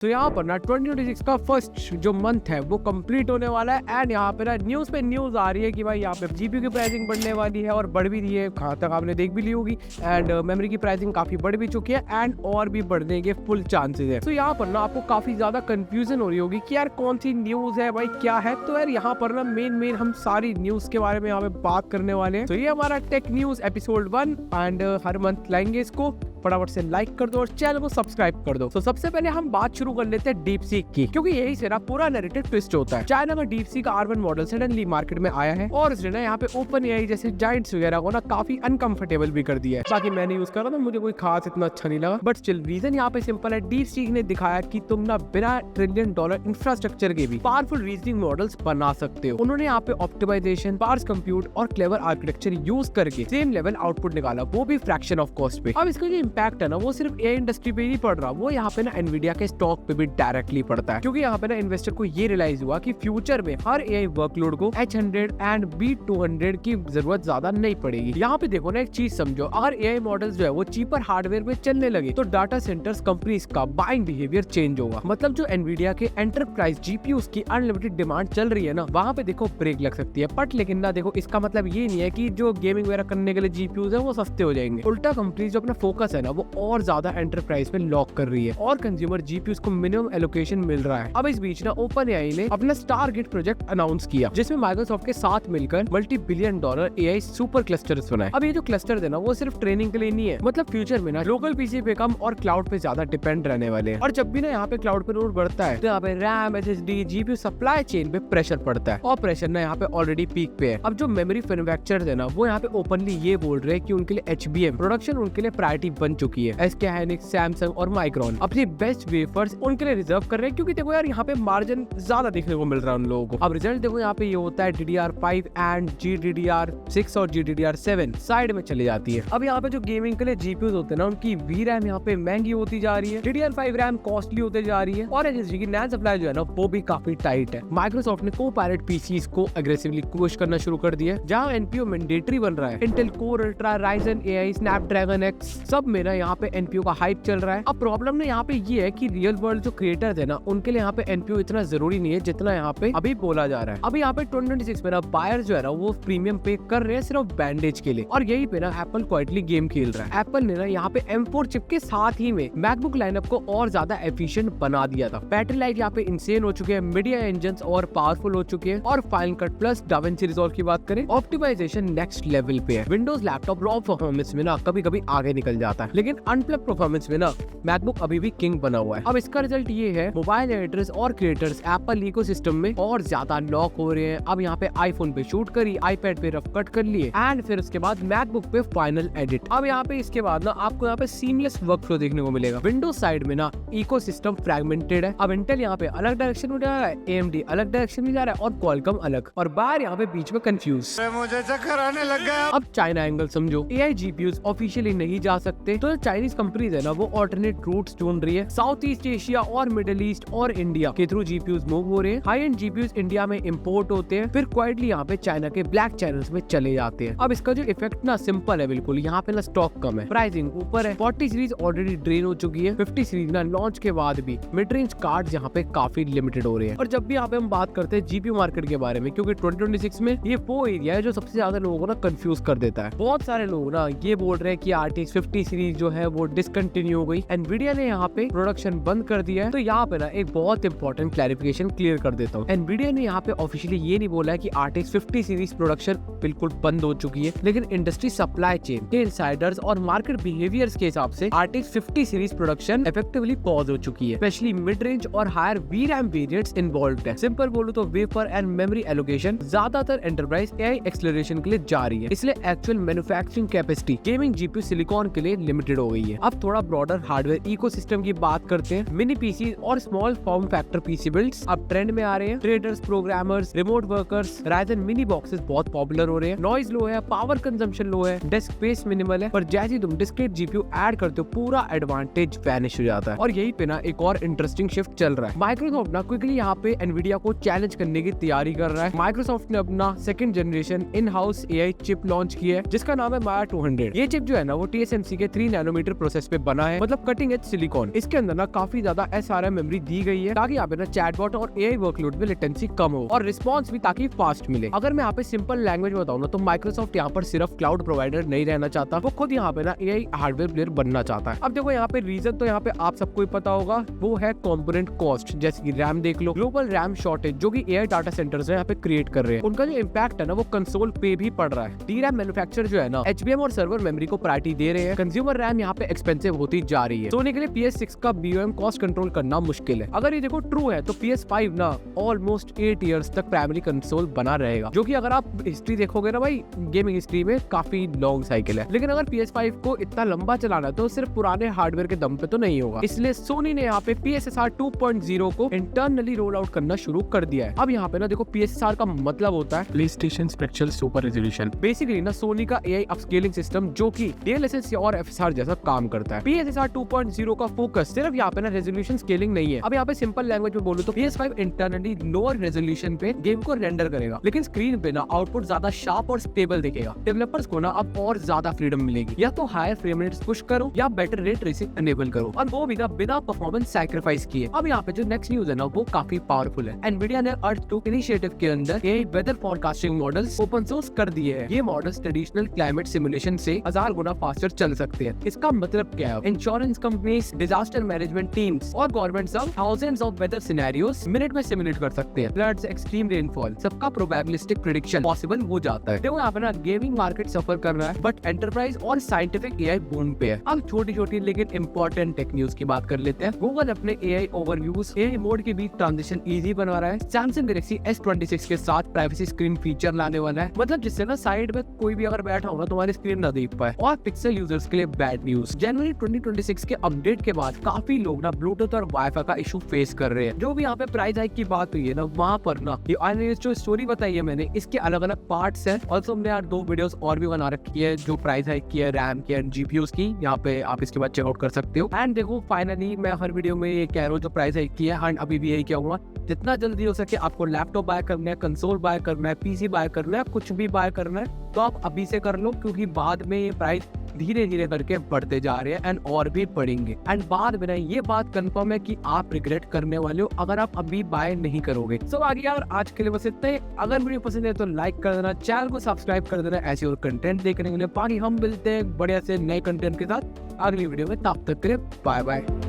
तो यहाँ पर ना 2026 का फर्स्ट जो मंथ है वो कंप्लीट होने वाला है एंड यहाँ पे ना न्यूज पे न्यूज आ रही है कि भाई यहाँ पे जीपीयू की प्राइसिंग बढ़ने वाली है और बढ़ भी रही है, कहाँ तक आपने देख भी ली होगी। एंड मेमोरी की प्राइसिंग काफी बढ़ भी चुकी है एंड और भी बढ़ने के फुल चांसेस है। तो यहाँ पर ना आपको काफी ज्यादा कंफ्यूजन हो रही होगी कि यार कौन सी न्यूज है भाई, क्या है। तो यार यहाँ पर ना मेन हम सारी न्यूज के बारे में यहाँ पे बात करने वाले हैं। तो ये हमारा tech news episode 1 and her month लाएंगे इसको। फटाफट से लाइक कर दो और चैनल को सब्सक्राइब कर दो। तो सबसे पहले हम बात शुरू कर लेते हैं डीप सीक की, क्योंकि यही से ना पूरा नैरेटिव ट्विस्ट होता है। चाइना का deep seek R1 model suddenly market में आया है और उसने ना यहाँ पे ओपन एआई जैसे जायंट्स वगैरह को ना काफी अनकंफर्टेबल भी कर दिया है। बाकी मैंने यूज करा था, मुझे कोई खास इतना अच्छा नहीं लगा, बट स्टिल रीजन यहाँ पे सिंपल है। डीप सीक ने दिखाया कि तुम ना बिना $1 ट्रिलियन इंफ्रास्ट्रक्चर के भी पावरफुल रीजनिंग मॉडल्स बना सकते हो। उन्होंने यहाँ पे ऑप्टिमाइजेशन, पार्स कंप्यूट और क्लेवर आर्किटेक्चर यूज करके सेम लेवल आउटपुट निकाला, वो भी फ्रैक्शन ऑफ कॉस्ट पे। अब इसका जो इम्पैक्ट है ना वो सिर्फ एआई इंडस्ट्री पे नहीं पड़ रहा, वो यहाँ पे ना एनवीडिया के स्टॉक पे भी डायरेक्टली पड़ता है। क्योंकि यहाँ पे ना इन्वेस्टर को ये रियलाइज हुआ कि फ्यूचर में हर एआई वर्कलोड को H100 एंड B200 की जरूरत ज्यादा नहीं पड़ेगी। यहाँ पे देखो ना एक चीज समझो, अगर एआई मॉडल्स जो है वो चीपर हार्डवेयर पे चलने लगे तो डाटा सेंटर्स कंपनीज का बाइंग बिहेवियर चेंज होगा। मतलब जो एनवीडिया के एंटरप्राइज जीपीयूज की अनलिमिटेड डिमांड चल रही है ना, वहाँ पे देखो ब्रेक लग सकती है। बट लेकिन ना देखो, इसका मतलब ये नहीं है कि जो गेमिंग वगैरह करने के लिए जीपीयूज है वो सस्ते हो जाएंगे। उल्टा कंपनीज जो अपना फोकस है ना वो और ज्यादा एंटरप्राइज पे लॉक कर रही है और कंज्यूमर जीपीयूज को मिनिमम एलोकेशन मिल रहा है। अब इस बीच ना ओपनएआई ने अपना स्टारगेट प्रोजेक्ट अनाउंस किया, जिसमें माइक्रोसॉफ्ट के साथ मिलकर $multi-billion एआई सुपर क्लस्टर्स बनाए। अब ये जो क्लस्टर है ना वो सिर्फ ट्रेनिंग के लिए नहीं है, मतलब फ्यूचर में ना लोकल पीसी पे कम और क्लाउड पे ज्यादा डिपेंड रहने वाले हैं। और जब भी ना यहाँ पे क्लाउड पे लोड बढ़ता है तो यहाँ पे RAM, SSD, GPU supply chain पे प्रेशर पड़ता है और प्रेशर ना यहाँ पे ऑलरेडी पीक पे है। अब जो मेमोरी मैन्युफैक्चरर्स है ना वो यहाँ पे ओपनली ये बोल रहे हैं कि उनके लिए HBM प्रोडक्शन उनके लिए प्रायोरिटी बन चुकी है। SK hynix, सैमसंग और माइक्रॉन अपनी बेस्ट वेफर्स उनके लिए रिजर्व कर रहे हैं, क्योंकि देखो यार यहाँ पे मार्जिन ज्यादा देखने को मिल रहा है उन लोगों को। अब रिजल्ट देखो यहाँ पे ये होता है DDR5 एंड GDDR6 और GDDR7 साइड में चली जाती है। अब यहाँ पे जो गेमिंग के लिए जीपीयूज होते हैं ना उनकी VRAM यहाँ पे महंगी होती जा रही है, DDR5 रैम कॉस्टली होती जा रही है और एसएसडी की नैंड सप्लाई जो है ना वो भी काफी टाइट है। माइक्रोसॉफ्ट ने को-पायलट पीसीज को अग्रेसिवली पुश करना शुरू कर दिया है, जहाँ एनपीयू मैंडेटरी बन रहा है। Intel core ultra, Ryzen AI, Snapdragon X सब में ना यहाँ पे एनपीयू का हाइप चल रहा है। अब प्रॉब्लम ना यहाँ पे ये है कि रियल वर्ल्ड जो क्रिएटर्स है ना उनके लिए यहाँ पे एनपीयू इतना जरूरी नहीं है जितना यहाँ पे अभी बोला जा रहा है। अभी यहाँ पे 2026 में ना बायर जो है ना वो प्रीमियम पे कर रहे हैं सिर्फ बैंडेज के लिए, और यही पे ना एप्पल क्वाइटली गेम खेल रहा है। एप्पल ने ना यहाँ पे M4 चिप के साथ ही में मैकबुक लाइनअप को और ज्यादा एफिशिएंट बना दिया था। बैटरी लाइफ यहाँ पे इंसेन हो चुके हैं, मीडिया इंजन और पावरफुल हो चुके हैं, और final cut plus da Vinci resolve की बात करें ऑप्टिमाइजेशन नेक्स्ट लेवल पे है। विंडोज लैपटॉप रॉ परफॉर्मेंस में ना कभी कभी आगे निकल जाता है, लेकिन अनप्लग परफॉर्मेंस में ना मैकबुक अभी भी किंग बना हुआ है। अब इसका रिजल्ट ये है, मोबाइल एडिटर्स और क्रिएटर्स एप्पल इकोसिस्टम में और ज्यादा लॉक हो रहे हैं। अब यहाँ पे आईफोन पे शूट करी, आईपैड पे रफ कट कर लिए एंड फिर उसके बाद मैकबुक पे फाइनल एडिट। अब यहाँ पे इसके बाद ना आपको यहाँ पे सीमलेस वर्कफ्लो देखने को मिलेगा। विंडोज साइड में ना इकोसिस्टम फ्रैगमेंटेड है। अब इंटेल यहाँ पे अलग डायरेक्शन में जा रहा है, AMD अलग डायरेक्शन में जा रहा है और क्वालकॉम अलग, और बाहर यहाँ पे बीच में कंफ्यूज। मुझे चक्कर आने लग गया। अब चाइना एंगल समझो, एआई जीपीयूज ऑफिशियली नहीं जा सकते तो चाइनीज कंपनीज है ना वो ऑल्टरनेट रूट्स ढूंढ रही है। साउथ ईस्ट एशिया और मिडिल ईस्ट और इंडिया के थ्रू जीपीयूज मूव हो रहे हैं। हाई एंड जीपीयूज इंडिया में इंपोर्ट होते हैं, फिर क्वाइटली यहाँ पे चाइना के ब्लैक चैनल्स में चले जाते हैं। अब इसका जो इफेक्ट ना सिंपल है बिल्कुल, यहाँ पे ना स्टॉक कम है, प्राइसिंग ऊपर है, 40 सीरीज ऑलरेडी ड्रेन हो चुकी है, 50 सीरीज ना लॉन्च के बाद भी मिड रेंज कार्ड्स यहाँ पे काफी लिमिटेड हो रहे हैं। और जब भी यहाँ पे हम बात करते हैं जीपीयू मार्केट के बारे में, क्योंकि 2026 में ये वो एरिया है जो सबसे ज्यादा लोगों को ना कंफ्यूज कर देता है। बहुत सारे लोग ना ये बोल रहे हैं कि RTX 50 सीरीज जो है वो डिसकंटिन्यू हो गई, एनवीडिया ने यहाँ पे प्रोडक्शन बंद कर दिया है। तो यहाँ पे ना एक बहुत इंपॉर्टेंट क्लैरिफिकेशन क्लियर कर देता हूँ। एनवीडिया ने यहाँ पे ऑफिशियली ये नहीं बोला है कि RTX 50 सीरीज प्रोडक्शन बिल्कुल बंद हो चुकी है, लेकिन इंडस्ट्री सप्लाई चेन के इनसाइडर्स और मार्केट बिहेवियर्स के हिसाब से RTX 50 series production effectively pause हो चुकी है। स्पेशली मिड रेंज और हायर VRAM वेरिएंट्स इन्वॉल्व्ड है। सिंपल बोलूं तो वेफर एंड मेमोरी एलोकेशन ज्यादातर एंटरप्राइज एआई एक्सेलरेशन के लिए जा रही है, इसलिए actual manufacturing capacity gaming GPU silicon के लिए लिमिटेड हो गई है। अब थोड़ा ब्रॉडर हार्डवेयर इकोसिस्टम की बात करते हैं। मिनी पीसी और small form factor PC builds अब ट्रेंड में आ रहे हैं। Traders, programmers, remote workers, Ryzen mini boxes बहुत पॉपुलर हो रहे हैं। नॉइज लो है, पावर कंजम्पशन लो है, डेस्क स्पेस मिनिमल है, पर जैसे तुम डिस्क्रीट जीपीयू ऐड करते हो पूरा एडवांटेज वैनिश हो जाता है। और यही पे ना एक और इंटरेस्टिंग शिफ्ट चल रहा है। माइक्रोसॉफ्ट ना क्विकली यहाँ पे एनवीडिया को चैलेंज करने की तैयारी कर रहा है। माइक्रोसॉफ्ट ने अपना second generation in house AI chip launch की है जिसका नाम है माया 200। ये चिप जो है ना वो TSMC के 3 नैनोमीटर प्रोसेस पे बना है, मतलब कटिंग एज सिलिकॉन। इसके अंदर ना काफी ज्यादा SRAM मेमोरी दी गई है ताकि यहाँ पे ना चैटबॉट और AI वर्कलोड में लेटेंसी कम हो और रिस्पॉन्स भी ताकि फास्ट मिले। अगर मैं यहाँ पे सिंपल लैंग्वेज बताऊँ ना तो माइक्रोसॉफ्ट यहाँ पर सिर्फ क्लाउड प्रोवाइडर नहीं रहना चाहता, वो खुद यहाँ पे ना AI हार्डवेयर प्लेयर बनना चाहता है। अब देखो यहाँ पे रीजन तो यहाँ पे आप सबको ही पता होगा, वो है कंपोनेंट कॉस्ट। जैसे कि रैम देख लो, ग्लोबल रैम शॉर्टेज जो कि AI डाटा सेंटर्स यहाँ पे क्रिएट कर रहे हैं, उनका जो इम्पैक्ट है ना वो कंसोल पे भी पड़ रहा है। DRAM मैन्युफैक्चरर जो है ना HBM और सर्वर मेमोरी को प्रायोरिटी दे रहे हैं। कंज्यूमर रैम यहाँ पे एक्सपेंसिव होती जा रही है। सोनी के लिए PS6 का BOM कॉस्ट कंट्रोल करना मुश्किल है। अगर ये देखो ट्रू है तो PS5 ना ऑलमोस्ट 8 इयर्स तक प्राइमरी कंसोल बना रहेगा, जो कि अगर आप हिस्ट्री देखोगे ना भाई, गेमिंग हिस्ट्री में काफी लॉन्ग साइकिल है। लेकिन अगर PS5 को इतना लंबा चलाना है तो सिर्फ पुराने हार्डवेयर के दम पे तो नहीं होगा। इसलिए सोनी ने यहाँ पे PSSR 2.0 को इंटरनली रोल आउट करना शुरू कर दिया है। अब यहाँ पे ना देखो PSSR का मतलब होता है PlayStation special super resolution. Basically ना सोनी का AI अपस्केलिंग सिस्टम जो कि DLSS और FSR जैसा काम करता है। PSSR 2.0 का फोकस सिर्फ यहाँ पे ना रेजोल्यूशन स्केलिंग नहीं है। अब यहाँ पे सिंपल लैंग्वेज में बोलूं तो PS5 इंटरनली लोअर रेजोल्यूशन पे गेम को रेंडर करेगा, लेकिन स्क्रीन पे ना आउटपुट ज्यादा शार्प और स्टेबल दिखेगा। डेवलपर्स को ना अब और ज्यादा फ्रीडम मिलेगी, या तो हायर फ्रेम रेट्स पुश करो या बेटर रे ट्रेसिंग एनेबल करो, और वो भी ना बिना परफॉर्मेंस सैक्रिफाइस किए। अब यहाँ पे जो नेक्स्ट न्यूज है ना वो काफी पावरफुल है। एनवीडिया ने अर्थ 2 इनिशिएटिव के अंदर AI weather forecasting models open source कर दिए हैं। ये मॉडल्स ट्रेडिशनल क्लाइमेट सिमुलेशन से 1000 गुना फास्टर चल सकते हैं। इसका मतलब क्या है? Insurance companies, disaster management teams और गवर्नमेंट सब thousands of weather scenarios minute में सिमुलेट कर सकते हैं। फ्लड्स, एक्सट्रीम रेनफॉल, सबका प्रोबेबिलिस्टिक प्रेडिक्शन पॉसिबल हो जाता है। देखो यहाँ पे ना गेमिंग मार्केट सफर कर रहा है, बट एंटरप्राइज और साइंटिफिक AI बूम पे है। अब छोटी छोटी लेकिन इंपॉर्टेंट टेक न्यूज की बात कर लेते हैं। गूगल अपने AI ओवरव्यूज, AI मोड के बीच ट्रांजिशन इजी बनवा रहा है। सैमसंग गैलेक्सी S26 के साथ प्राइवेसी स्क्रीन फीचर लाने वाला है, मतलब जिससे ना साइड में कोई भी अगर बैठा हो ना तुम्हारी स्क्रीन ना देख पाए। और पिक्सल यूजर्स के लिए बैड न्यूज, जनवरी 2026 के अपडेट के बाद काफी लोग ना ब्लूटूथ और वाईफाई का इशू फेस कर रहे हैं। जो भी यहाँ पे प्राइस हाइक की बात हुई है ना, वहाँ पर ना ये जो स्टोरी बताई है मैंने, इसके अलग अलग पार्ट्स है। ऑल्सो हमने यार 2 वीडियोस और भी बना रखी है जो प्राइस हाइक की है रैम की एंड GPUs की, यहाँ पे आप इसके बाद चेकआउट कर सकते हो। एंड देखो फाइनली मैं हर वीडियो में ये कह रहा हूँ जो प्राइस हाइक की है, एंड अभी भी यही कहूंगा, जितना जल्दी हो सके आपको लैपटॉप बाय करना है, कंसोल बाय करना है, PC बाय करना है, कुछ भी बाय करना है तो आप अभी से कर लो, क्योंकि बाद में ये प्राइस धीरे धीरे करके बढ़ते जा रहे हैं एंड और भी बढ़ेंगे। एंड बाद में ये बात कंफर्म है कि आप रिग्रेट करने वाले हो अगर आप अभी बाय नहीं करोगे। सो आगे यार आज के लिए बस इतना ही। अगर वीडियो पसंद है तो लाइक कर देना, चैनल को सब्सक्राइब कर देना ऐसे और कंटेंट देखने के लिए। बाकी हम मिलते हैं बढ़िया से नए कंटेंट के साथ अगली वीडियो में, तब तक के लिए बाय बाय।